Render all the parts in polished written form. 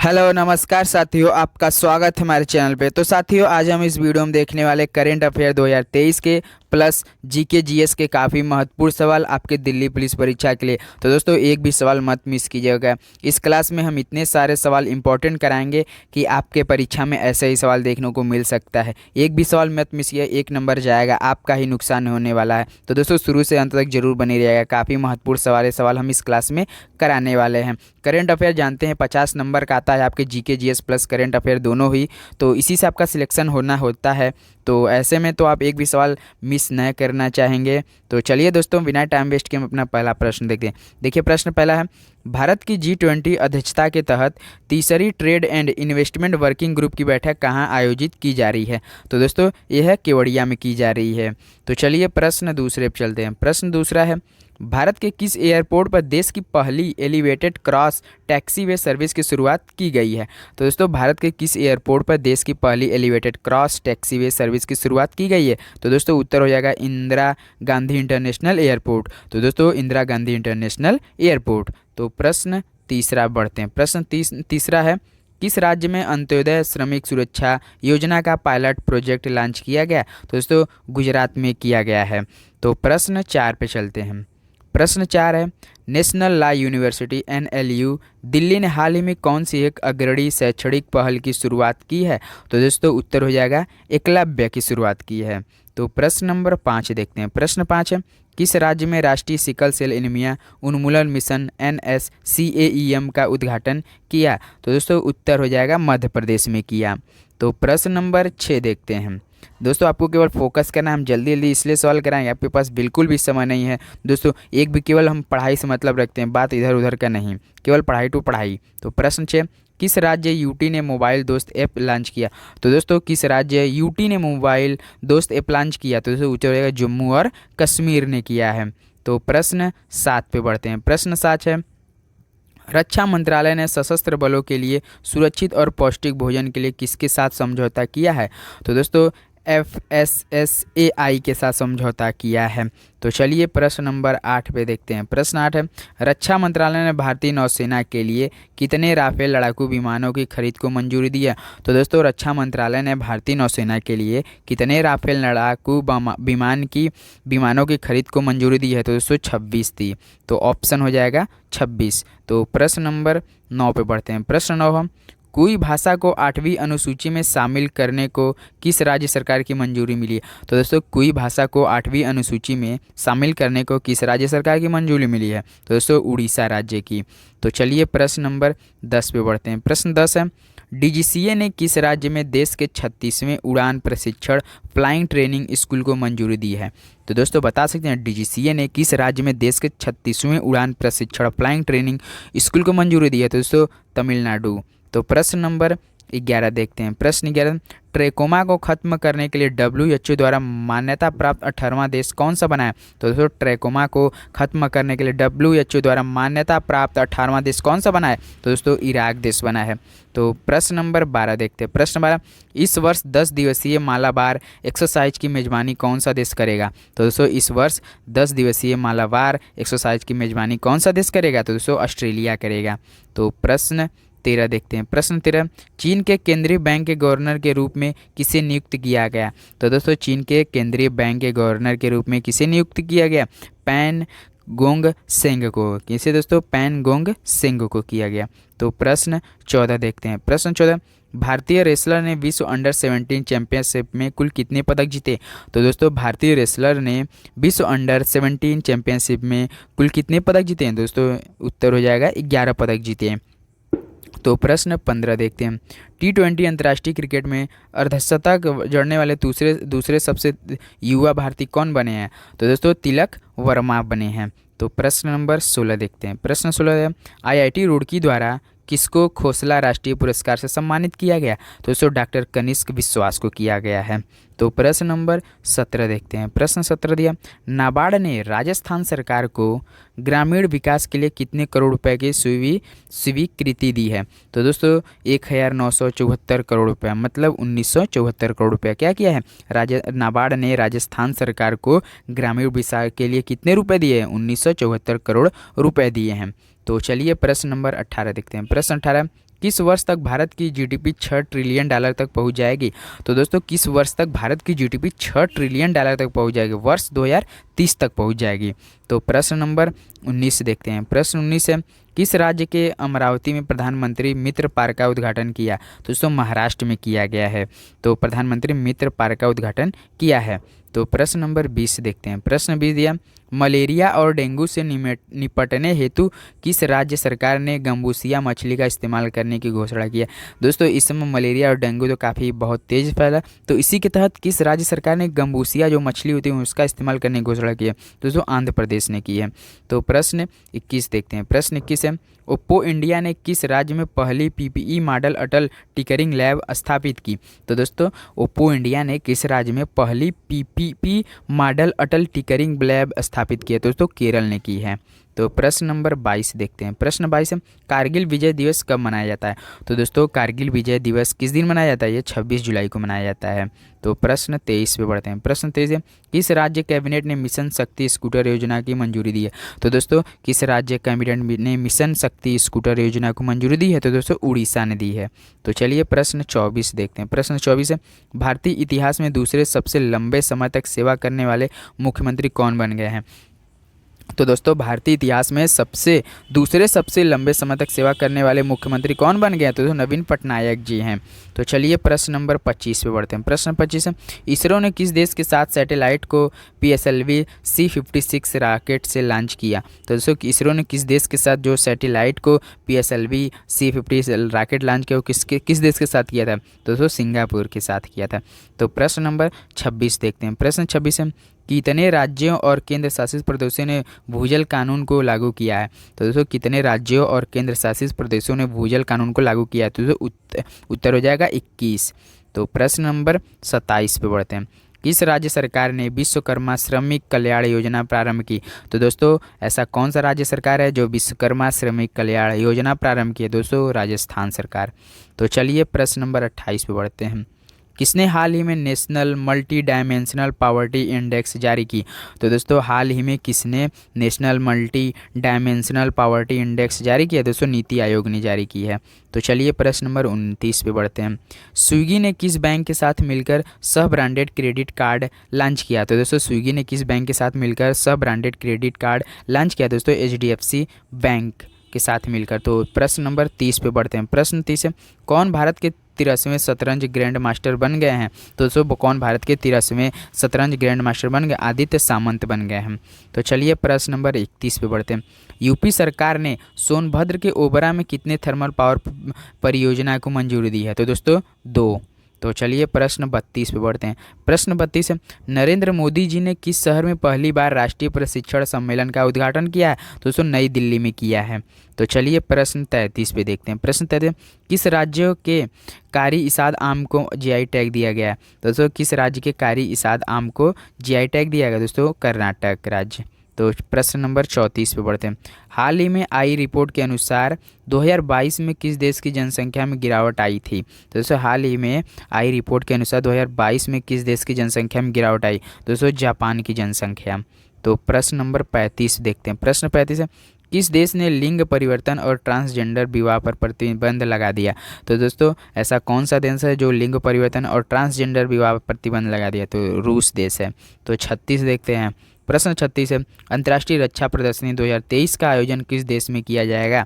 Hello नमस्कार साथियों, आपका स्वागत है हमारे चैनल पे। तो साथियों, आज हम इस वीडियो में देखने वाले करेंट अफेयर 2023 के प्लस जीके जीएस के काफ़ी महत्वपूर्ण सवाल आपके दिल्ली पुलिस परीक्षा के लिए। तो दोस्तों, एक भी सवाल मत मिस कीजिएगा। इस क्लास में हम इतने सारे सवाल इंपॉर्टेंट कराएंगे कि आपके परीक्षा में ऐसे ही सवाल देखने को मिल सकता है। एक भी सवाल मत मिस कीजिए, 1 नंबर जाएगा, आपका ही नुकसान होने वाला है। तो दोस्तों, शुरू से अंत तक जरूर बने रहिएगा। काफ़ी महत्वपूर्ण सवाल हम इस क्लास में कराने वाले हैं। करेंट अफेयर जानते हैं 50 नंबर का आता है आपके GK GS plus current affair दोनों ही, तो इसी से आपका सिलेक्शन होना होता है। तो ऐसे में तो आप एक भी सवाल मिस न करना चाहेंगे। तो चलिए दोस्तों, बिना टाइम वेस्ट के हम अपना पहला प्रश्न देखते हैं। देखिए, प्रश्न पहला है, भारत की G20 अध्यक्षता के तहत तीसरी trade and investment working group की बैठक कहाँ आयोजित की जा रही है? तो दोस्तों, यह केवड़िया में की जा रही है। तो चलिए प्रश्न दूसरे पर चलते हैं। प्रश्न दूसरा है, भारत के किस एयरपोर्ट पर देश की पहली एलिवेटेड क्रॉस टैक्सीवे सर्विस की शुरुआत की गई है? तो दोस्तों, भारत के किस एयरपोर्ट पर देश की पहली एलिवेटेड क्रॉस टैक्सीवे सर्विस की शुरुआत की गई है? तो दोस्तों, उत्तर हो जाएगा इंदिरा गांधी इंटरनेशनल एयरपोर्ट। तो दोस्तों, इंदिरा गांधी इंटरनेशनल एयरपोर्ट। तो प्रश्न तीसरा बढ़ते हैं। प्रश्न तीसरा है, किस राज्य में अंत्योदय श्रमिक सुरक्षा योजना का पायलट प्रोजेक्ट लॉन्च किया गया? तो दोस्तों, गुजरात में किया गया है। तो प्रश्न 4 पे चलते हैं। प्रश्न 4 है, national law university NLU Delhi ने हाल ही में कौन सी एक अग्रणी शैक्षणिक पहल की शुरुआत की है? तो दोस्तों, उत्तर हो जाएगा एकलव्य की शुरुआत की है। तो प्रश्न नंबर 5 देखते हैं। प्रश्न 5 है, किस राज्य में राष्ट्रीय सिकल सेल एनीमिया उन्मूलन मिशन NSCAEM का उद्घाटन किया? तो दोस्तों, उत्तर हो जाएगा मध्य प्रदेश में किया। तो प्रश्न नंबर 6 देखते हैं। दोस्तों, आपको केवल फोकस करना है, हम जल्दी जल्दी इसलिए सवाल कराएंगे, आपके पास बिल्कुल भी समय नहीं है। दोस्तों, एक भी केवल हम पढ़ाई से मतलब रखते हैं, बात इधर उधर का नहीं, केवल पढ़ाई टू पढ़ाई। तो प्रश्न 6, किस राज्य यूटी ने मोबाइल दोस्त ऐप लॉन्च किया? तो दोस्तों, किस राज्य यूटी ने मोबाइल दोस्त ऐप लॉन्च किया? तो दोस्तों, उत्तर हो जाएगा जम्मू और कश्मीर ने किया है। तो प्रश्न 7 पे बढ़ते हैं। प्रश्न 7 है, रक्षा मंत्रालय ने सशस्त्र बलों के लिए सुरक्षित और पौष्टिक भोजन के लिए किसके साथ समझौता किया है? तो दोस्तों, FSSAI के साथ समझौता किया है। तो चलिए प्रश्न नंबर 8 पे देखते हैं। प्रश्न 8 है, रक्षा मंत्रालय ने भारतीय नौसेना के लिए कितने राफेल लड़ाकू विमानों की खरीद को मंजूरी दी है? तो दोस्तों, रक्षा मंत्रालय ने भारतीय नौसेना के लिए कितने राफेल लड़ाकू विमानों की खरीद को मंजूरी दी है? तो दोस्तों, 26 दी। तो ऑप्शन हो जाएगा 26। तो प्रश्न नंबर 9 पे बढ़ते हैं। प्रश्न 9 हम, कोई भाषा को 8वीं अनुसूची में शामिल करने को किस राज्य सरकार की मंजूरी मिली है? तो दोस्तों, कोई भाषा को 8वीं अनुसूची में शामिल करने को किस राज्य सरकार की मंजूरी मिली है? तो दोस्तों, उड़ीसा राज्य की। तो चलिए प्रश्न नंबर 10 पे बढ़ते हैं। प्रश्न 10 है, DGCA ने किस राज्य में देश के 36वें उड़ान प्रशिक्षण फ्लाइंग ट्रेनिंग स्कूल को मंजूरी दी है? तो दोस्तों, बता सकते हैं DGCA ने किस राज्य में देश के 36वें उड़ान प्रशिक्षण फ्लाइंग ट्रेनिंग स्कूल को मंजूरी दी है? तो दोस्तों, तमिलनाडु। तो प्रश्न नंबर 11 देखते हैं। प्रश्न 11, ट्रेकोमा को खत्म करने के लिए WHO द्वारा मान्यता प्राप्त 18वां देश कौन सा बना है? तो दोस्तों, ट्रेकोमा को खत्म करने के लिए WHO द्वारा मान्यता प्राप्त 18वां देश कौन सा बना है? तो दोस्तों, इराक देश बना है। तो प्रश्न नंबर 12 देखते हैं। प्रश्न 12, इस वर्ष 10 दिवसीय मालाबार एक्सरसाइज की मेजबानी कौन सा देश करेगा? तो दोस्तों, इस वर्ष 10 दिवसीय मालाबार एक्सरसाइज की मेजबानी कौन सा देश करेगा? तो दोस्तों, ऑस्ट्रेलिया करेगा। तो प्रश्न 13 देखते हैं। प्रश्न 13, चीन के केंद्रीय बैंक के गवर्नर के रूप में किसे नियुक्त किया गया? तो दोस्तों, चीन के केंद्रीय बैंक के गवर्नर के रूप में किसे नियुक्त किया गया? पैन गोंग सेंग को। किसे दोस्तों? पैन गोंग सेंग को किया गया। तो प्रश्न 14 देखते हैं। प्रश्न 14, भारतीय रेसलर ने विश्व अंडर 17 चैंपियनशिप में कुल कितने पदक जीते? तो दोस्तों, भारतीय रेसलर ने विश्व अंडर 17 चैंपियनशिप में कुल कितने पदक जीते हैं? दोस्तों, उत्तर हो जाएगा 11 पदक जीते हैं। तो प्रश्न 15 देखते हैं। T20 अंतर्राष्ट्रीय क्रिकेट में अर्धशतक जड़ने वाले दूसरे सबसे युवा भारतीय कौन बने हैं? तो दोस्तों, तिलक वर्मा बने हैं। तो प्रश्न नंबर 16 देखते हैं। प्रश्न 16 है, IIT रुड़की द्वारा किसको खोसला राष्ट्रीय पुरस्कार से सम्मानित किया गया? तो दोस्तों, डॉक्टर कनिष्क विश्वास को किया गया है। तो प्रश्न नंबर 17 देखते हैं। प्रश्न 17 दिया, नाबार्ड ने राजस्थान सरकार को ग्रामीण विकास के लिए कितने करोड़ रुपए की स्वीकृति दी है? तो दोस्तों, 1974 करोड़ रुपया, मतलब 1974 करोड़ रुपया क्या किया है? नाबार्ड ने राजस्थान सरकार को ग्रामीण विकास के लिए कितने रुपए दिए हैं? 1974 करोड़ रुपए दिए हैं। तो चलिए प्रश्न नंबर 18 देखते हैं। प्रश्न 18, किस वर्ष तक भारत की जीडीपी 6 ट्रिलियन डॉलर तक पहुंच जाएगी? तो दोस्तों किस वर्ष तक भारत की जीडीपी 6 ट्रिलियन डॉलर तक पहुंच जाएगी? वर्ष 2030 तक पहुंच जाएगी। तो प्रश्न नंबर 19 देखते हैं। प्रश्न 19 है, किस राज्य के अमरावती में प्रधानमंत्री मित्र पार्क का उद्घाटन किया? तो दोस्तों महाराष्ट्र में किया गया है। तो प्रधानमंत्री मित्र पार्क का उद्घाटन किया है। तो प्रश्न नंबर 20 देखते हैं। प्रश्न 20 दिया, मलेरिया और डेंगू से निपटने हेतु किस राज्य सरकार ने गंबूसिया मछली का इस्तेमाल करने की घोषणा की है? दोस्तों इस समय मलेरिया और डेंगू तो काफ़ी बहुत तेज़ फैला, तो इसी के तहत किस राज्य सरकार ने गंबूसिया जो मछली होती है उसका इस्तेमाल करने की घोषणा की है? दोस्तों आंध्र प्रदेश ने की है। तो प्रश्न 21 देखते हैं। प्रश्न 21 है, ओप्पो इंडिया ने किस राज्य में पहली पीपीई मॉडल अटल टिकरिंग लैब स्थापित की? तो दोस्तों ओप्पो इंडिया ने किस राज्य में पहली पीपीई मॉडल अटल टिकरिंग लैब स्थापित की है? तो दोस्तों केरल ने की है। तो प्रश्न नंबर 22 देखते हैं। प्रश्न 22 है, कारगिल विजय दिवस कब मनाया जाता है? तो दोस्तों कारगिल विजय दिवस किस दिन मनाया जाता है? ये 26 जुलाई को मनाया जाता है। तो प्रश्न 23 पे बढ़ते हैं। प्रश्न 23 है, किस राज्य कैबिनेट ने मिशन शक्ति स्कूटर योजना की मंजूरी दी है? तो दोस्तों किस राज्य कैबिनेट ने मिशन शक्ति स्कूटर योजना को मंजूरी दी है? तो दोस्तों उड़ीसा ने दी है। तो चलिए प्रश्न 24 देखते हैं। प्रश्न 24 है, भारतीय इतिहास में दूसरे सबसे लंबे समय तक सेवा करने वाले मुख्यमंत्री कौन बन गए हैं? तो दोस्तों भारतीय इतिहास में दूसरे सबसे लंबे समय तक सेवा करने वाले मुख्यमंत्री कौन बन गए हैं? तो नवीन पटनायक जी हैं। तो चलिए प्रश्न नंबर 25 पे बढ़ते हैं। प्रश्न 25 है, इसरो ने किस देश के साथ सैटेलाइट को PSLV C56 रॉकेट से लॉन्च किया? तो दोस्तों इसरो ने किस देश के साथ जो सैटेलाइट को PSLV C50 रॉकेट लॉन्च किया वो किस देश के साथ किया था? तो दोस्तों सिंगापुर के साथ किया था। तो प्रश्न नंबर 26 देखते हैं। प्रश्न 26 है, कितने राज्यों और केंद्र शासित प्रदेशों ने भूजल कानून को लागू किया है? तो दोस्तों कितने राज्यों और केंद्र शासित प्रदेशों ने भूजल कानून को लागू किया है? तो दोस्तों उत्तर हो जाएगा 21। तो प्रश्न नंबर 27 पे बढ़ते हैं। किस राज्य सरकार ने विश्वकर्मा श्रमिक कल्याण योजना प्रारंभ की? तो दोस्तों ऐसा कौन सा राज्य सरकार है जो विश्वकर्मा श्रमिक कल्याण योजना प्रारंभ की है? दोस्तों राजस्थान सरकार। तो चलिए प्रश्न नंबर 28 पे बढ़ते हैं। किसने हाल ही में national multi dimensional poverty index जारी की? तो दोस्तों हाल ही में किसने national multi dimensional poverty index जारी किया? दोस्तों नीति आयोग ने जारी की है। तो चलिए प्रश्न नंबर 29 पे बढ़ते हैं। स्विगी ने किस बैंक के साथ मिलकर सह ब्रांडेड क्रेडिट कार्ड लॉन्च किया? तो दोस्तों स्विगी ने किस बैंक के साथ मिलकर सह ब्रांडेड क्रेडिट कार्ड लॉन्च किया? दोस्तों HDFC बैंक के साथ मिलकर। तो प्रश्न नंबर 30 पे बढ़ते हैं। प्रश्न 30 है, कौन भारत के 83वें शतरंज ग्रैंड मास्टर बन गए हैं? तो दोस्तों कौन भारत के 83वें शतरंज ग्रैंड मास्टर बन गए? आदित्य सामंत बन गए हैं। तो चलिए प्रश्न नंबर 31 पे बढ़ते हैं। यूपी सरकार ने सोनभद्र के ओबरा में कितने थर्मल पावर परियोजना को मंजूरी दी है? तो दोस्तों 2। तो चलिए प्रश्न 32 पे बढ़ते हैं। प्रश्न 32 है, नरेंद्र मोदी जी ने किस शहर में पहली बार राष्ट्रीय प्रशिक्षण सम्मेलन का उद्घाटन किया है? तो दोस्तों नई दिल्ली में किया है। तो चलिए प्रश्न 33 पे देखते हैं। प्रश्न 33, किस राज्य के कारी इसाद आम को GI टैग दिया गया है? दोस्तों किस राज्य के कारी इसाद आम को GI टैग दिया गया? दोस्तों कर्नाटक राज्य। तो प्रश्न नंबर 34 पे बढ़ते हैं। हाल ही में आई रिपोर्ट के अनुसार 2022 में किस देश की जनसंख्या में गिरावट आई थी? तो दोस्तों हाल ही में आई रिपोर्ट के अनुसार 2022 में किस देश की जनसंख्या में गिरावट आई? दोस्तों जापान की जनसंख्या। तो प्रश्न नंबर 35 देखते हैं। प्रश्न 35 है, किस देश ने लिंग परिवर्तन और ट्रांसजेंडर विवाह पर प्रतिबंध लगा दिया? तो दोस्तों ऐसा कौन सा देश है जो लिंग परिवर्तन और ट्रांसजेंडर विवाह पर प्रतिबंध लगा दिया? तो रूस देश है। तो 36 देखते हैं। प्रश्न 36 है, अंतर्राष्ट्रीय रक्षा प्रदर्शनी 2023 का आयोजन किस देश में किया जाएगा?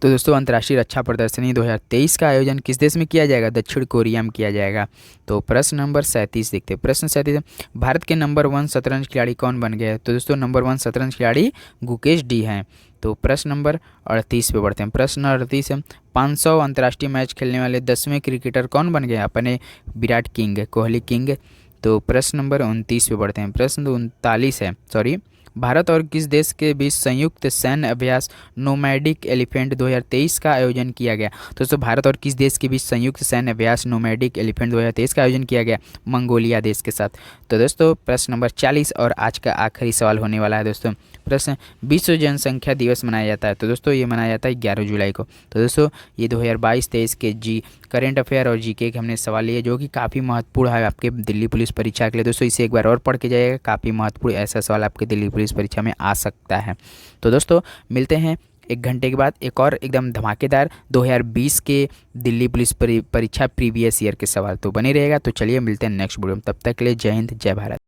तो दोस्तों अंतर्राष्ट्रीय रक्षा प्रदर्शनी 2023 का आयोजन किस देश में किया जाएगा? दक्षिण कोरिया में किया जाएगा। तो प्रश्न नंबर 37 देखते हैं। प्रश्न 37 है, भारत के नंबर 1 शतरंज खिलाड़ी कौन बन गए? तो दोस्तों नंबर 1 शतरंज खिलाड़ी गुकेश डी हैं। तो प्रश्न नंबर 38 पे बढ़ते हैं। प्रश्न 38 है, 500 अंतर्राष्ट्रीय मैच खेलने वाले 10वें क्रिकेटर कौन बन गए? अपने विराट किंग कोहली किंग। तो प्रश्न नंबर 29 पे बढ़ते हैं। प्रश्न 39 है, भारत और किस देश के बीच संयुक्त सैन्य अभ्यास नोमैडिक एलिफेंट 2023 का आयोजन किया गया? दोस्तों भारत और किस देश के बीच संयुक्त सैन्य अभ्यास नोमैडिक एलिफेंट 2023 का आयोजन किया गया? मंगोलिया देश के साथ। तो दोस्तों प्रश्न नंबर 40 और आज का आखिरी सवाल होने वाला है दोस्तों। प्रश्न, विश्व जनसंख्या दिवस मनाया जाता है? तो दोस्तों ये मनाया जाता है 11 जुलाई को। तो दोस्तों ये 2022-23 के करेंट अफेयर और GK के हमने सवाल लिए जो कि काफ़ी महत्वपूर्ण है आपके दिल्ली पुलिस परीक्षा के लिए। दोस्तों इसे एक बार और पढ़ के जाइएगा, काफ़ी महत्वपूर्ण ऐसा सवाल आपके दिल्ली पुलिस परीक्षा में आ सकता है। तो दोस्तों मिलते हैं 1 घंटे के बाद एक और एकदम धमाकेदार 2020 के दिल्ली पुलिस परीक्षा प्रीवियस ईयर के सवाल तो बने रहेगा। तो चलिए मिलते हैं नेक्स्ट वीडियो में, तब तक के लिए जय हिंद जय भारत।